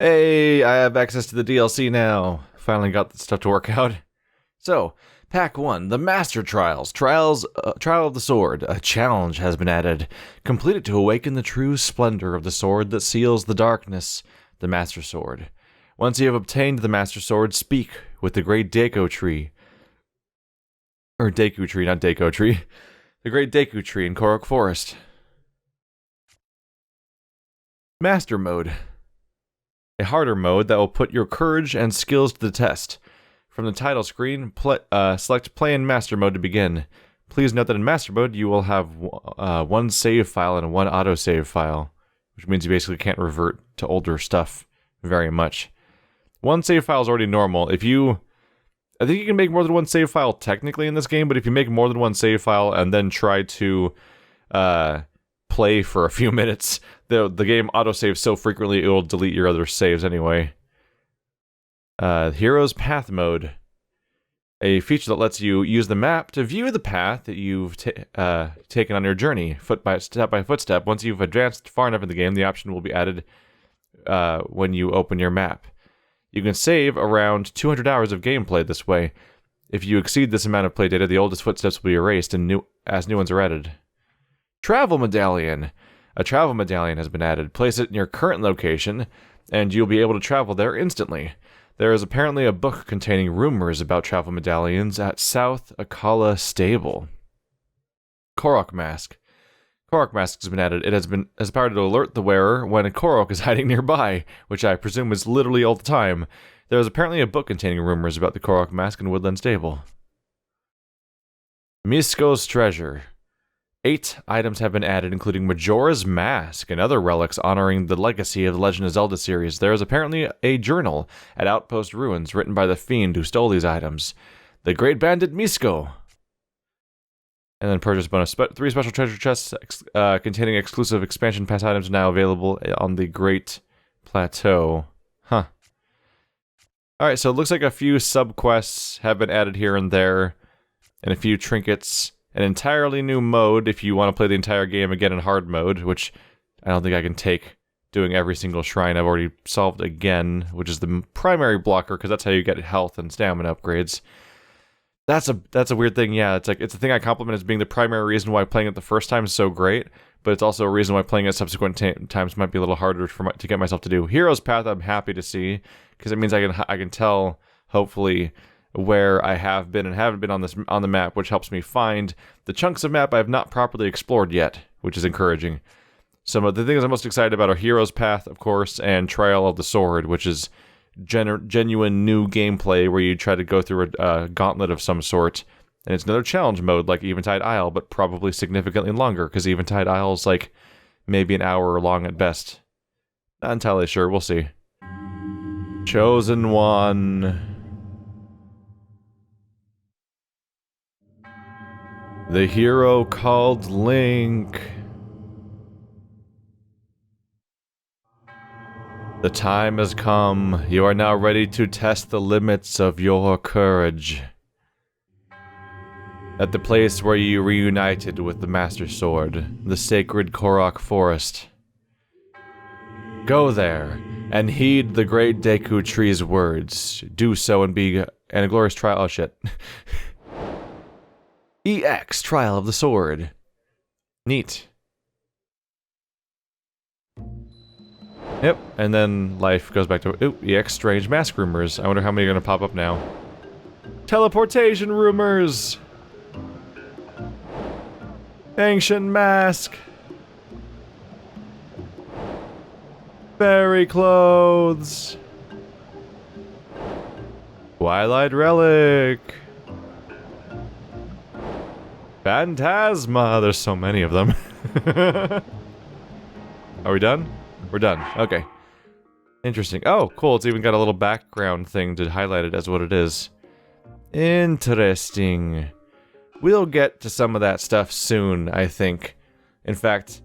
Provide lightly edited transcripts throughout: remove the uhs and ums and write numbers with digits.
Hey, I have access to the DLC now. Finally got the stuff to work out. So, Pack 1, the Master Trials. Trial of the Sword. A challenge has been added. Complete it to awaken the true splendor of the sword that seals the darkness, the Master Sword. Once you have obtained the Master Sword, speak with the great Deku tree. Or Deku tree, not Deku tree. The great Deku tree in Korok Forest. Master Mode. A harder mode that will put your courage and skills to the test. From the title screen, select Play in Master Mode to begin. Please note that in Master Mode, you will have one save file and one autosave file, which means you basically can't revert to older stuff very much. One save file is already normal. I think you can make more than one save file technically in this game, but if you make more than one save file and then try to play for a few minutes, the game autosaves so frequently it will delete your other saves anyway. Hero's Path Mode. A feature that lets you use the map to view the path that you've taken on your journey, step by footstep. Once you've advanced far enough in the game, the option will be added when you open your map. You can save around 200 hours of gameplay this way. If you exceed this amount of play data, the oldest footsteps will be erased and as new ones are added. Travel Medallion. A travel medallion has been added. Place it in your current location, and you'll be able to travel there instantly. There is apparently a book containing rumors about travel medallions at South Akala Stable. Korok Mask. Korok Mask has been added. It has the power to alert the wearer when a Korok is hiding nearby, which I presume is literally all the time. There is apparently a book containing rumors about the Korok Mask in Woodland Stable. Misko's Treasure. 8 items have been added, including Majora's Mask and other relics honoring the legacy of the Legend of Zelda series. There is apparently a journal at Outpost Ruins written by the fiend who stole these items. The Great Bandit Misko. And then purchase bonus. 3 special treasure chests containing exclusive expansion pass items are now available on the Great Plateau. Huh. Alright, so it looks like a few subquests have been added here and there, and a few trinkets. An entirely new mode if you want to play the entire game again in hard mode, which I don't think I can take doing every single shrine I've already solved again, which is the primary blocker, because that's how you get health and stamina upgrades. That's a weird thing, yeah. It's a thing I compliment as being the primary reason why playing it the first time is so great, but it's also a reason why playing it subsequent times might be a little harder to get myself to do. Hero's Path I'm happy to see, because it means I can tell, hopefully, where I have been and haven't been on the map, which helps me find the chunks of map I have not properly explored yet, which is encouraging. Some of the things I'm most excited about are Hero's Path, of course, and Trial of the Sword, which is genuine new gameplay where you try to go through a gauntlet of some sort. And it's another challenge mode like Eventide Isle, but probably significantly longer, because Eventide Isle is like maybe an hour long at best. Not entirely sure, we'll see. Chosen One. The hero called Link. The time has come. You are now ready to test the limits of your courage. At the place where you reunited with the Master Sword, the sacred Korok Forest. Go there, and heed the great Deku Tree's words. Do so and be a glorious trial. Oh shit. EX, Trial of the Sword. Neat. Yep, and then life goes back to... Ooh, EX, Strange Mask Rumors. I wonder how many are going to pop up now. Teleportation Rumors! Ancient Mask! Fairy Clothes! Twilight Relic! Phantasma! There's so many of them. Are we done? We're done. Okay. Interesting. Oh, cool. It's even got a little background thing to highlight it as what it is. Interesting. We'll get to some of that stuff soon, I think. In fact,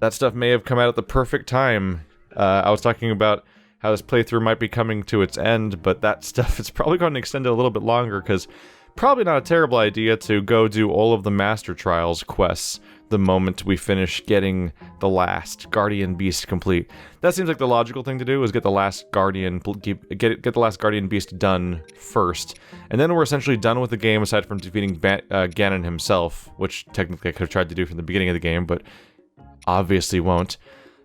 that stuff may have come out at the perfect time. I was talking about how this playthrough might be coming to its end, but that stuff is probably going to extend it a little bit longer, because probably not a terrible idea to go do all of the Master Trials quests the moment we finish getting the last Guardian Beast complete. That seems like the logical thing to do, is get the last Guardian get the last Guardian Beast done first. And then we're essentially done with the game, aside from defeating Ganon himself, which technically I could have tried to do from the beginning of the game, but obviously won't.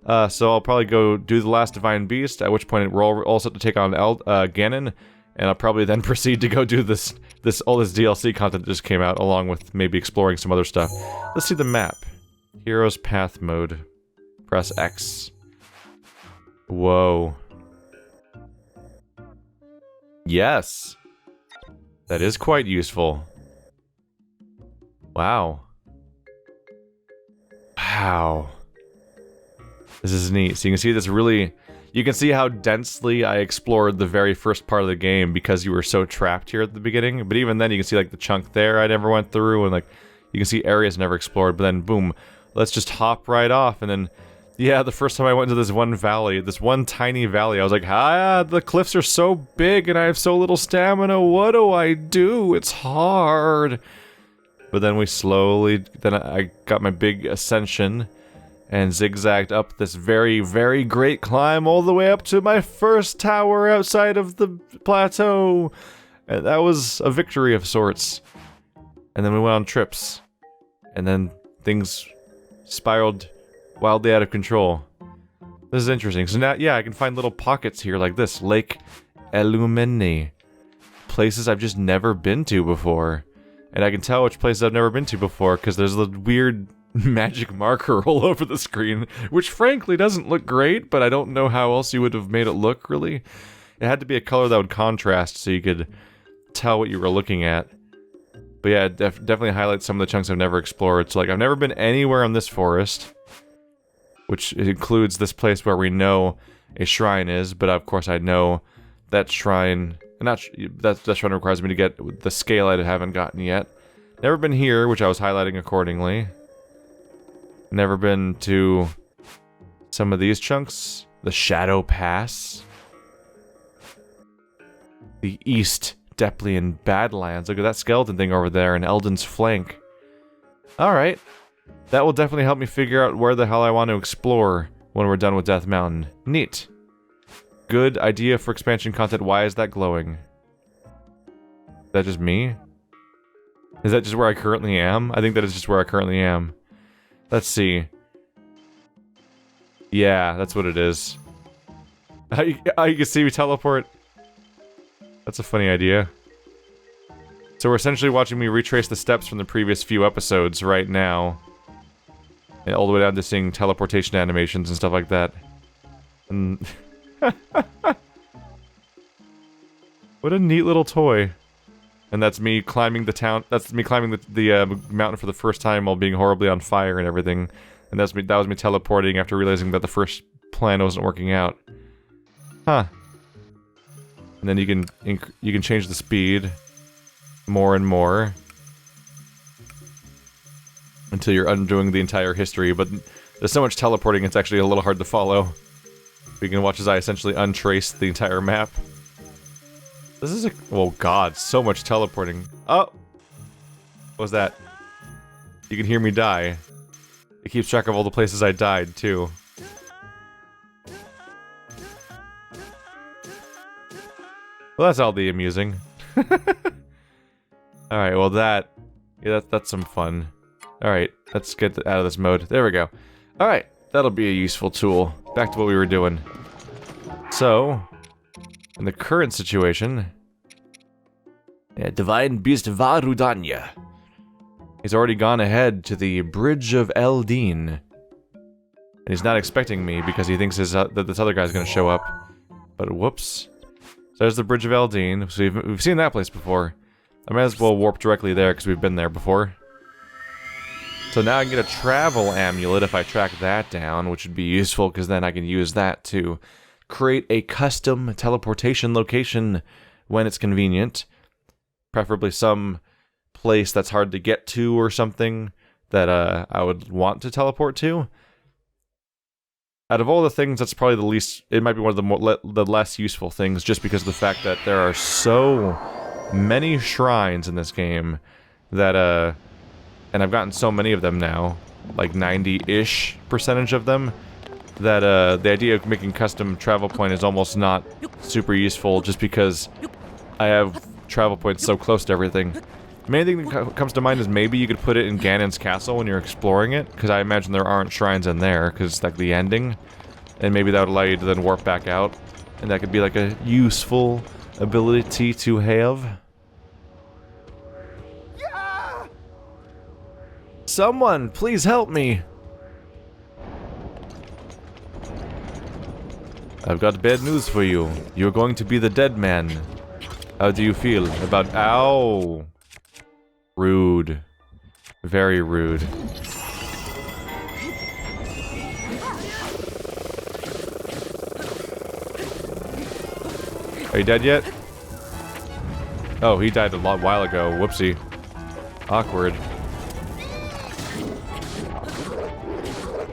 So I'll probably go do the last Divine Beast, at which point we're all set to take on Ganon, and I'll probably then proceed to go do all this DLC content that just came out, along with maybe exploring some other stuff. Let's see the map. Heroes Path Mode. Press X. Whoa. Yes. That is quite useful. Wow. Wow. This is neat. So you can see this really... You can see how densely I explored the very first part of the game because you were so trapped here at the beginning. But even then, you can see like the chunk there I never went through, and like you can see areas never explored. But then, boom, let's just hop right off. And then, yeah, the first time I went into this one valley, this one tiny valley, I was like, the cliffs are so big and I have so little stamina. What do I do? It's hard. But then we slowly, then I got my big ascension and zigzagged up this very, very great climb all the way up to my first tower outside of the plateau. And that was a victory of sorts. And then we went on trips. And then things spiraled wildly out of control. This is interesting. So now, yeah, I can find little pockets here like this. Lake Illumini. Places I've just never been to before. And I can tell which places I've never been to before because there's a weird magic marker all over the screen, which frankly doesn't look great, but I don't know how else you would have made it look, really. It had to be a color that would contrast so you could tell what you were looking at. But yeah, definitely highlight some of the chunks I've never explored. So like, I've never been anywhere in this forest, which includes this place where we know a shrine is, but of course I know that shrine, that shrine requires me to get the scale I haven't gotten yet. Never been here, which I was highlighting accordingly. Never been to some of these chunks. The Shadow Pass. The East Deplian Badlands. Look at that skeleton thing over there in Eldon's Flank. Alright. That will definitely help me figure out where the hell I want to explore when we're done with Death Mountain. Neat. Good idea for expansion content. Why is that glowing? Is that just me? Is that just where I currently am? I think that is just where I currently am. Let's see. Yeah, that's what it is. You can see me teleport. That's a funny idea. So we're essentially watching me retrace the steps from the previous few episodes right now. And all the way down to seeing teleportation animations and stuff like that. And what a neat little toy. And that's me climbing the town. That's me climbing the mountain for the first time while being horribly on fire and everything. And that was me teleporting after realizing that the first plan wasn't working out. Huh. And then you can change the speed more and more until you're undoing the entire history. But there's so much teleporting, it's actually a little hard to follow. You can watch as I essentially untrace the entire map. This is oh god, so much teleporting. Oh! What was that? You can hear me die. It keeps track of all the places I died, too. Well, that's oddly amusing. Alright, well that's some fun. Alright, let's get out of this mode. There we go. Alright, that'll be a useful tool. Back to what we were doing. So, in the current situation... Yeah, Divine Beast Varudanya. He's already gone ahead to the Bridge of Eldin. And he's not expecting me because he thinks that this other guy's gonna show up. But whoops. So there's the Bridge of Eldin. So we've seen that place before. I might as well warp directly there because we've been there before. So now I can get a travel amulet if I track that down, which would be useful because then I can use that to create a custom teleportation location when it's convenient. Preferably some place that's hard to get to or something that I would want to teleport to. Out of all the things, that's probably the least... It might be one of the less useful things, just because of the fact that there are so many shrines in this game that, and I've gotten so many of them now, like 90-ish percentage of them, that the idea of making custom travel point is almost not super useful just because I have travel points so close to everything. The main thing that comes to mind is maybe you could put it in Ganon's castle when you're exploring it, because I imagine there aren't shrines in there, because it's like the ending, and maybe that would allow you to then warp back out, and that could be like a useful ability to have. Yeah! Someone, please help me! I've got bad news for you. You're going to be the dead man. How do you feel about— Ow! Rude. Very rude. Are you dead yet? Oh, he died a while ago. Whoopsie. Awkward.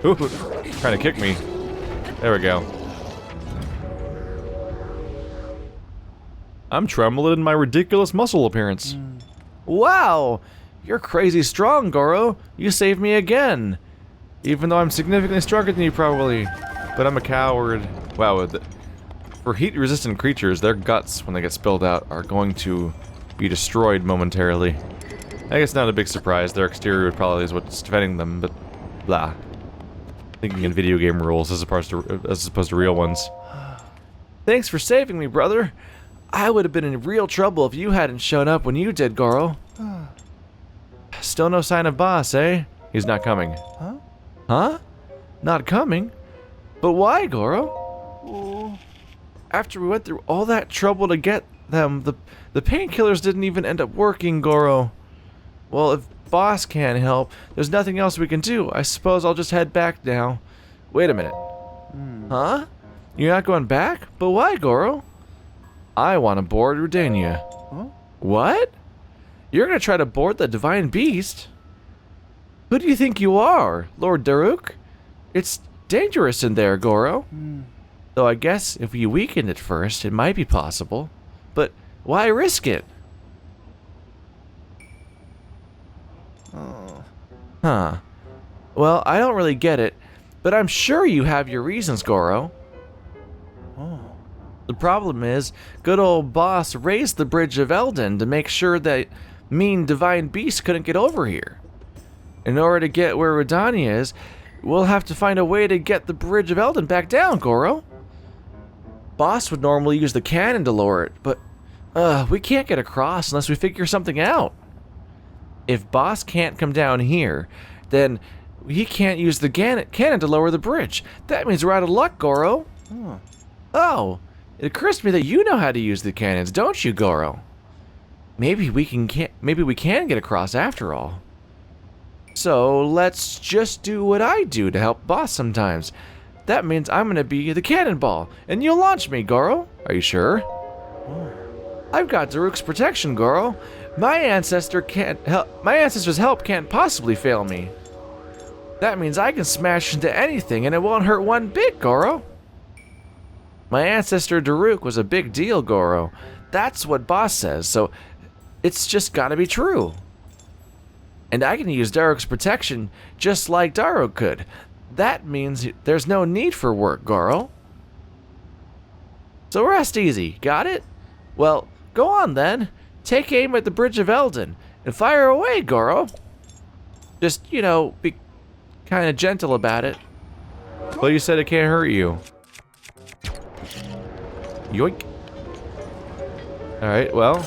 Ooh, trying to kick me. There we go. I'm trembling in my ridiculous muscle appearance. Wow! You're crazy strong, Goro. You saved me again. Even though I'm significantly stronger than you, probably. But I'm a coward. Wow, for heat-resistant creatures, their guts, when they get spilled out, are going to be destroyed momentarily. I guess not a big surprise. Their exterior probably is what's defending them, but blah. Thinking in video game rules as opposed to real ones. Thanks for saving me, brother. I would have been in real trouble if you hadn't shown up when you did, Goro. Still no sign of boss, eh? He's not coming. Huh? Huh? Not coming? But why, Goro? After we went through all that trouble to get them, the painkillers didn't even end up working, Goro. Well, if boss can't help, there's nothing else we can do. I suppose I'll just head back now. Wait a minute. Huh? You're not going back? But why, Goro? I want to board Rudania. Huh? What? You're gonna try to board the Divine Beast? Who do you think you are, Lord Daruk? It's dangerous in there, Goro. Though I guess if you weaken it first, it might be possible. But why risk it? Oh. Huh. Well, I don't really get it, but I'm sure you have your reasons, Goro. The problem is, good old boss raised the Bridge of Elden to make sure that mean Divine Beast couldn't get over here. In order to get where Rudania is, we'll have to find a way to get the Bridge of Elden back down, Goro. Boss would normally use the cannon to lower it, but we can't get across unless we figure something out. If Boss can't come down here, then he can't use the cannon to lower the bridge. That means we're out of luck, Goro. Oh. It occurs to me that you know how to use the cannons, don't you, Goro? Maybe we can get across after all. So let's just do what I do to help boss sometimes. That means I'm gonna be the cannonball, and you'll launch me, Goro. Are you sure? I've got Daruk's protection, Goro. My ancestor's help can't possibly fail me. That means I can smash into anything, and it won't hurt one bit, Goro. My ancestor Daruk was a big deal, Goro. That's what boss says, so it's just gotta be true. And I can use Daruk's protection just like Daruk could. That means there's no need for work, Goro. So rest easy, got it? Well, go on then. Take aim at the Bridge of Elden and fire away, Goro. Just, you know, be kind of gentle about it. Well, you said it can't hurt you. Yoink. Alright, well,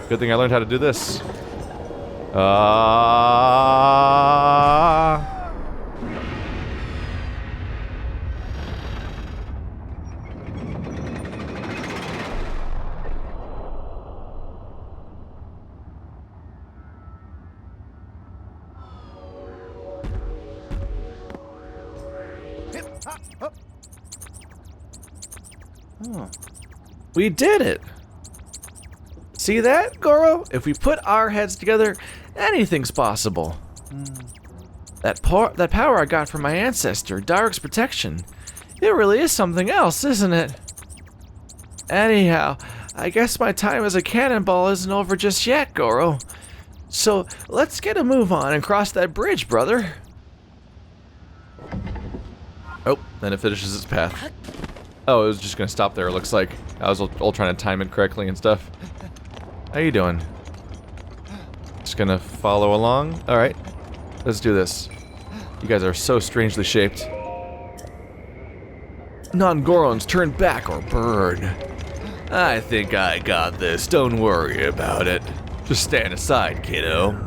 good thing I learned how to do this. We did it! See that, Goro? If we put our heads together, anything's possible. That power I got from my ancestor, Daruk's protection, it really is something else, isn't it? Anyhow, I guess my time as a cannonball isn't over just yet, Goro. So let's get a move on and cross that bridge, brother. Oh, then it finishes its path. Oh, it was just gonna stop there, it looks like. I was all trying to time it correctly and stuff. How you doing? Just gonna follow along? Alright. Let's do this. You guys are so strangely shaped. Non-Gorons, turn back or burn. I think I got this. Don't worry about it. Just stand aside, kiddo.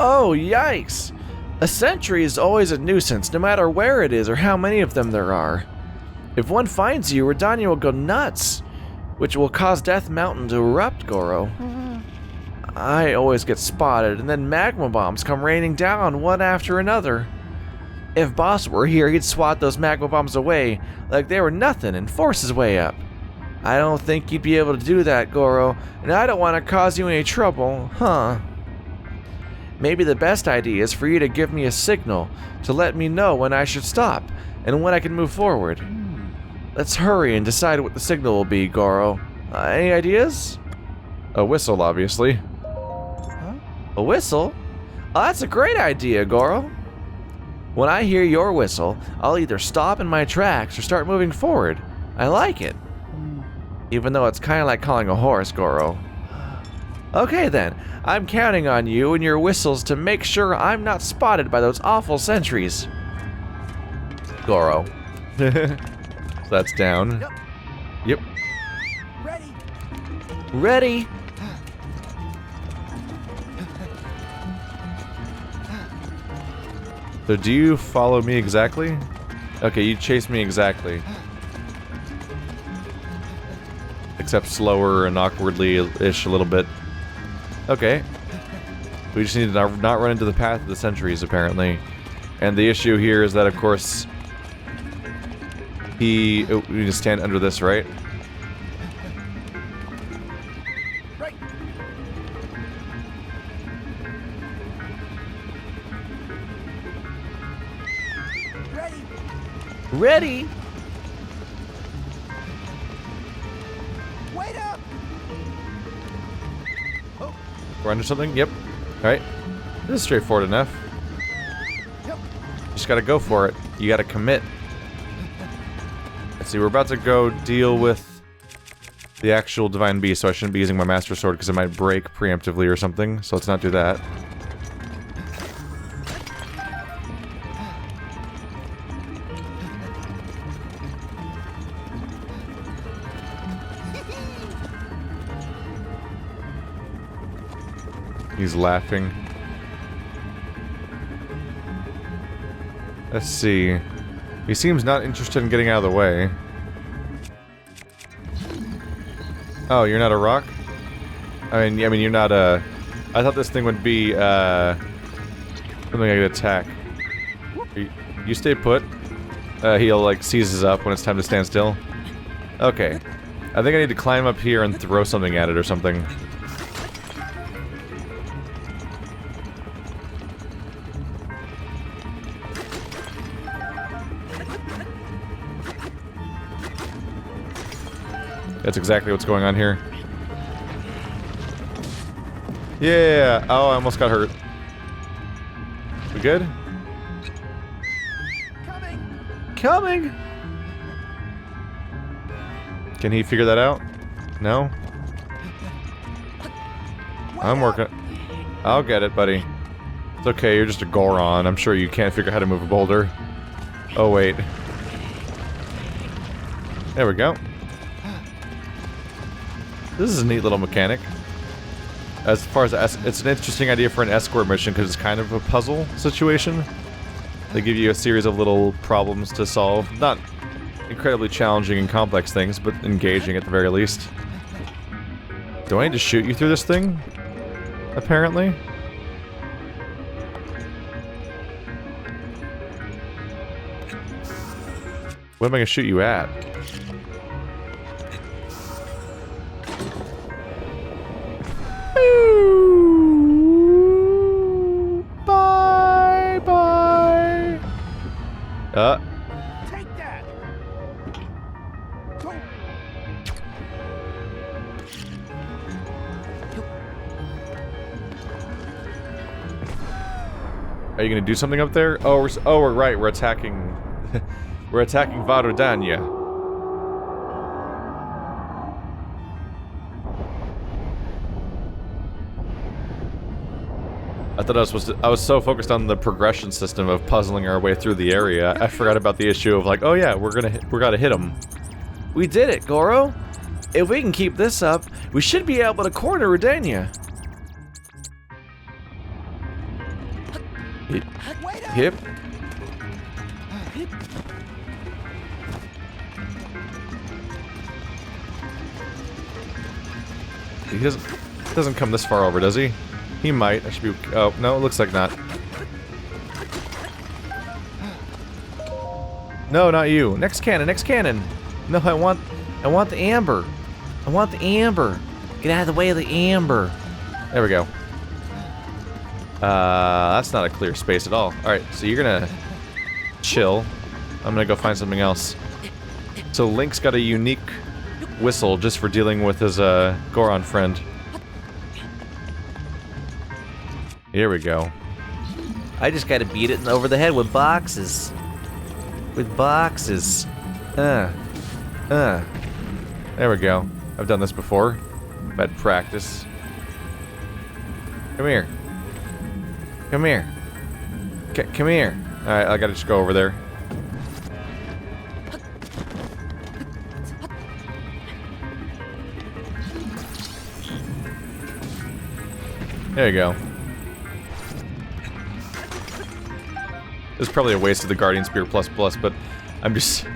Oh, yikes! A sentry is always a nuisance, no matter where it is or how many of them there are. If one finds you, Redania will go nuts, which will cause Death Mountain to erupt, Goro. I always get spotted, and then magma bombs come raining down one after another. If Boss were here, he'd swat those magma bombs away like they were nothing and force his way up. I don't think you'd be able to do that, Goro, and I don't want to cause you any trouble, huh? Maybe the best idea is for you to give me a signal to let me know when I should stop and when I can move forward. Let's hurry and decide what the signal will be, Goro. Any ideas? A whistle, obviously. Huh? A whistle? Oh, that's a great idea, Goro. When I hear your whistle, I'll either stop in my tracks or start moving forward. I like it. Even though it's kind of like calling a horse, Goro. Okay then, I'm counting on you and your whistles to make sure I'm not spotted by those awful sentries. Goro. So that's down. Yep. Ready. Ready. So do you follow me exactly? Okay, you chase me exactly. Except slower and awkwardly-ish a little bit. Okay. We just need to not run into the path of the sentries, apparently. And the issue here is that, of course, we need to stand under this, right? Right. Ready. Ready! Wait up. Oh. We're under something? Yep. Alright. This is straightforward enough. Yep. Just gotta go for it. You gotta commit. Let's see, we're about to go deal with the actual Divine Beast, so I shouldn't be using my Master Sword because it might break preemptively or something, so let's not do that. He's laughing. Let's see. He seems not interested in getting out of the way. Oh, you're not a rock? I mean, you're not a... I thought this thing would be, something I could attack. You stay put. He'll, like, seizes up when it's time to stand still. Okay. I think I need to climb up here and throw something at it or something. That's exactly what's going on here. Yeah! Oh, I almost got hurt. We good? Coming! Can he figure that out? No? I'm working. I'll get it, buddy. It's okay, you're just a Goron. I'm sure you can't figure out how to move a boulder. Oh, wait. There we go. This is a neat little mechanic. As far as it's an interesting idea for an escort mission because it's kind of a puzzle situation. They give you a series of little problems to solve. Not incredibly challenging and complex things, but engaging at the very least. Do I need to shoot you through this thing? Apparently. What am I gonna shoot you at? Bye bye. Take that. Go. Are you gonna do something up there? Oh, we're right. We're attacking. We're attacking Varudanya. I thought I was so focused on the progression system of puzzling our way through the area, I forgot about the issue of like, oh yeah, we gotta hit him. We did it, Goro. If we can keep this up, we should be able to corner Rudania. Hip. He doesn't come this far over, does he? He might. I should be. Oh no, it looks like not. No, not you. Next cannon. Next cannon. No, I want the amber. I want the amber. Get out of the way of the amber. There we go. That's not a clear space at all. All right, so you're gonna chill. I'm gonna go find something else. So Link's got a unique whistle just for dealing with his Goron friend. Here we go. I just gotta beat it over the head with boxes. With boxes. There we go. I've done this before. I've had practice. Come here. Come here. Come here. Alright, I gotta just go over there. There you go. This is probably a waste of the Guardian Spear plus, but I'm just...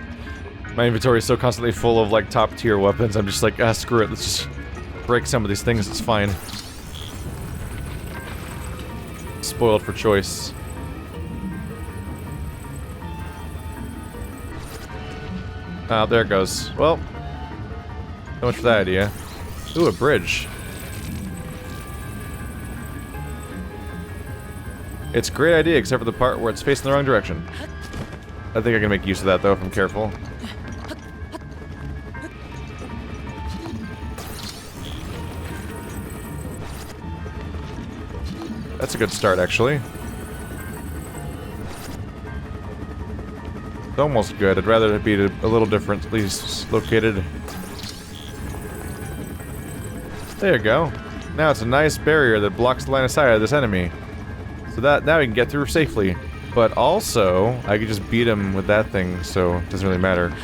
My inventory is so constantly full of, like, top-tier weapons, I'm just like, ah, screw it, let's just break some of these things, it's fine. Spoiled for choice. Ah, there it goes. Well, so much for that idea. Ooh, a bridge. It's a great idea, except for the part where it's facing the wrong direction. I think I can make use of that, though, if I'm careful. That's a good start, actually. It's almost good. I'd rather it be a little differently located. There you go. Now it's a nice barrier that blocks the line of sight of this enemy. So that now we can get through safely. But also, I could just beat him with that thing, so it doesn't really matter.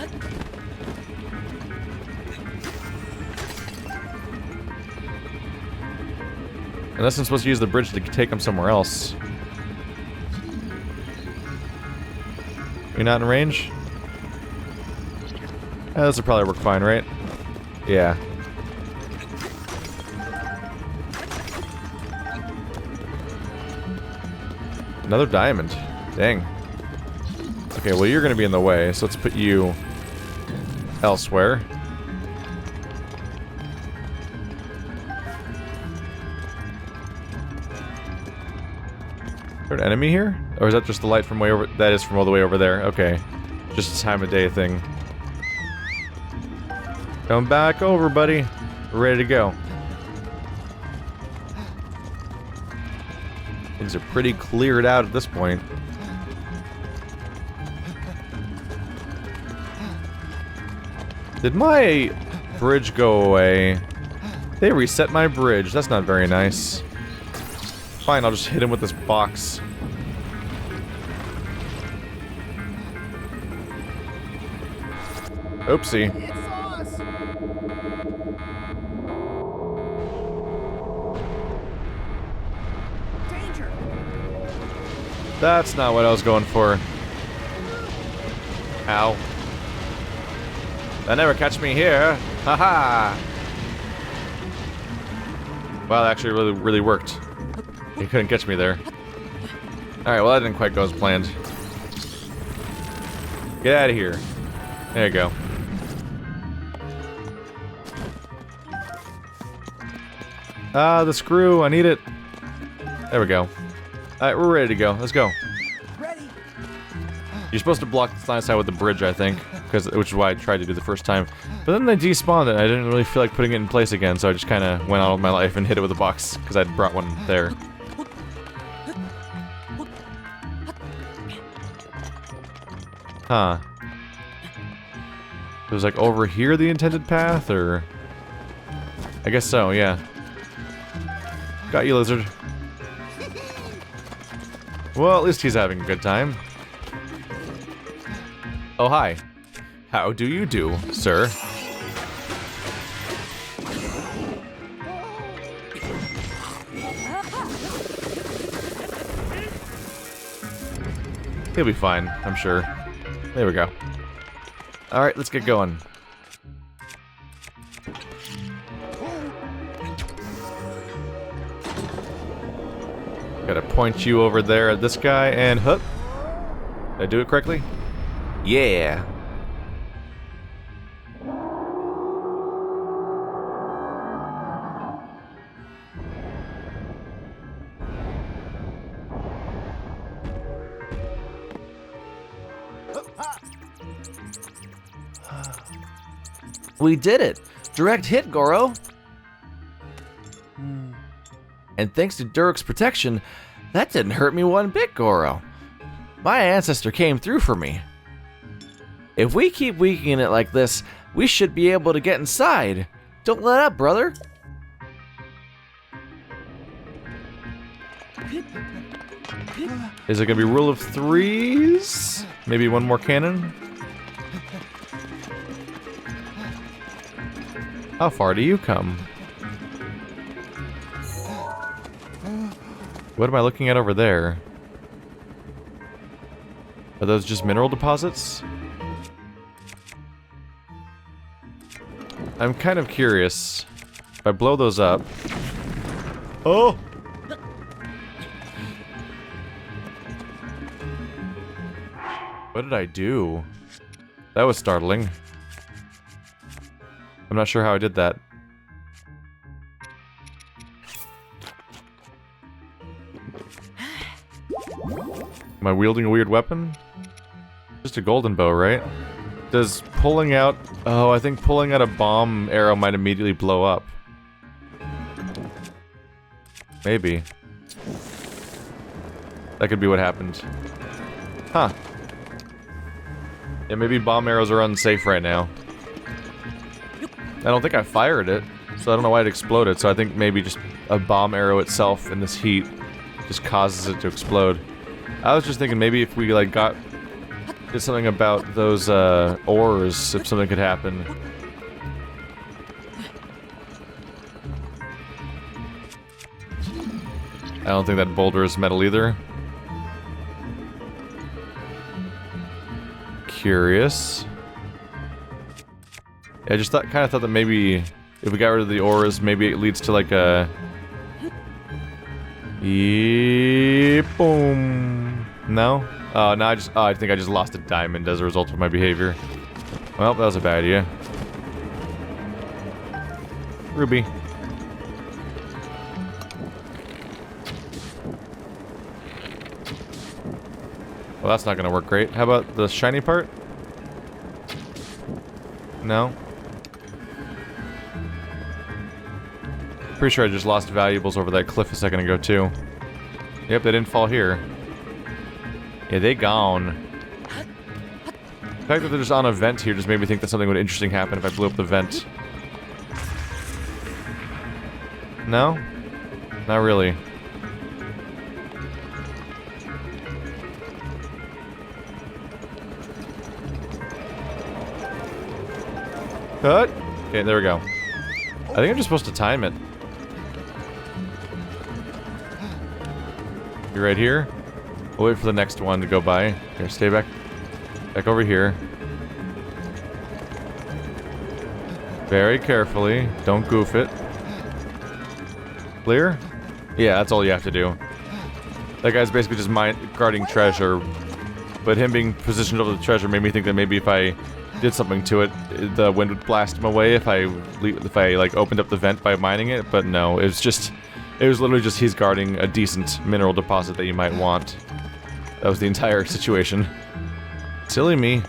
Unless I'm supposed to use the bridge to take him somewhere else. You're not in range? This will probably work fine, right? Yeah. Another diamond. Dang. Okay, well you're gonna be in the way, so let's put you elsewhere. Is there an enemy here? Or is that just the light from way over? That is from all the way over there. Okay. Just a time of day thing. Come back over, buddy. We're ready to go. Things are pretty cleared out at this point. Did my bridge go away? They reset my bridge. That's not very nice. Fine, I'll just hit him with this box. Oopsie. It's us. Danger. That's not what I was going for. Ow. They'll never catch me here. Haha. Wow, that actually really worked. He couldn't catch me there. Alright, well that didn't quite go as planned. Get out of here. There you go. Ah, the screw, I need it. There we go. Alright, we're ready to go. Let's go. Ready? You're supposed to block the side with the bridge, I think, which is why I tried to do the first time. But then they despawned it, and I didn't really feel like putting it in place again, so I just kind of went on with my life and hit it with a box, because I'd brought one there. Huh. It was like over here the intended path, or... I guess so, yeah. Got you, lizard. Well, at least he's having a good time. Oh, hi. How do you do, sir? He'll be fine, I'm sure. There we go. Alright, let's get going. Gotta point you over there at this guy and hook. Did I do it correctly? Yeah. We did it! Direct hit, Goro! And thanks to Durik's protection, that didn't hurt me one bit, Goro. My ancestor came through for me. If we keep weakening it like this, we should be able to get inside. Don't let up, brother. Is it gonna be rule of threes? Maybe one more cannon? How far do you come? What am I looking at over there? Are those just mineral deposits? I'm kind of curious. If I blow those up... Oh! What did I do? That was startling. I'm not sure how I did that. Am I wielding a weird weapon? Just a golden bow, right? Does pulling out... Oh, I think pulling out a bomb arrow might immediately blow up. Maybe. That could be what happened. Huh. Yeah, maybe bomb arrows are unsafe right now. I don't think I fired it, so I don't know why it exploded, so I think maybe just a bomb arrow itself in this heat just causes it to explode. I was just thinking maybe if we, like, did something about those, ores, if something could happen. I don't think that boulder is metal either. Curious. I just kind of thought that maybe if we got rid of the ores, maybe it leads to like a... Boom. No? No, I think I just lost a diamond as a result of my behavior. Well, that was a bad idea. Ruby. Well, that's not gonna work great. How about the shiny part? No? Pretty sure I just lost valuables over that cliff a second ago, too. Yep, they didn't fall here. Yeah, they gone. The fact that they're just on a vent here just made me think that something would interesting happen if I blew up the vent. No? Not really. Cut! Okay, there we go. I think I'm just supposed to time it. You right here? We'll wait for the next one to go by. Here, stay back over here. Very carefully. Don't goof it. Clear? Yeah, that's all you have to do. That guy's basically just guarding treasure, but him being positioned over the treasure made me think that maybe if I did something to it, the wind would blast him away if I like opened up the vent by mining it. But no, it was literally just he's guarding a decent mineral deposit that you might want. That was the entire situation. Silly me.